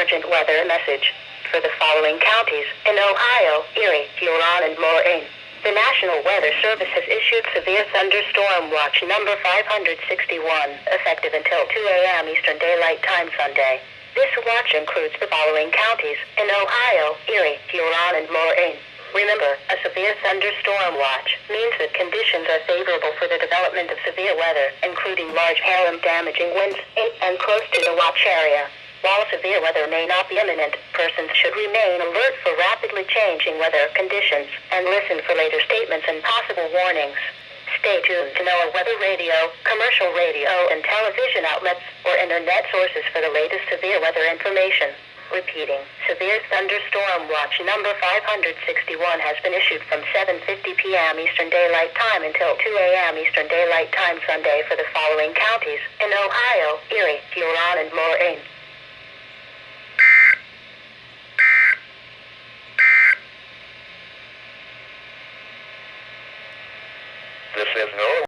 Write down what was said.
emergent weather message for the following counties in Ohio, Erie, Huron, and Lorain. The National Weather Service has issued severe thunderstorm watch number 561, effective until 2 a.m. Eastern Daylight Time Sunday. This watch includes the following counties in Ohio, Erie, Huron, and Lorain. Remember, a severe thunderstorm watch means that conditions are favorable for the development of severe weather, including large hail and damaging winds in and close to the watch area. While severe weather may not be imminent, persons should remain alert for rapidly changing weather conditions and listen for later statements and possible warnings. Stay tuned to NOAA weather radio, commercial radio, and television outlets or internet sources for the latest severe weather information. Repeating, severe thunderstorm watch number 561 has been issued from 7:50 p.m. Eastern Daylight Time until 2 a.m. Eastern Daylight Time Sunday for the following counties in Ohio, Erie, Huron, and Lorain. This is NOAA.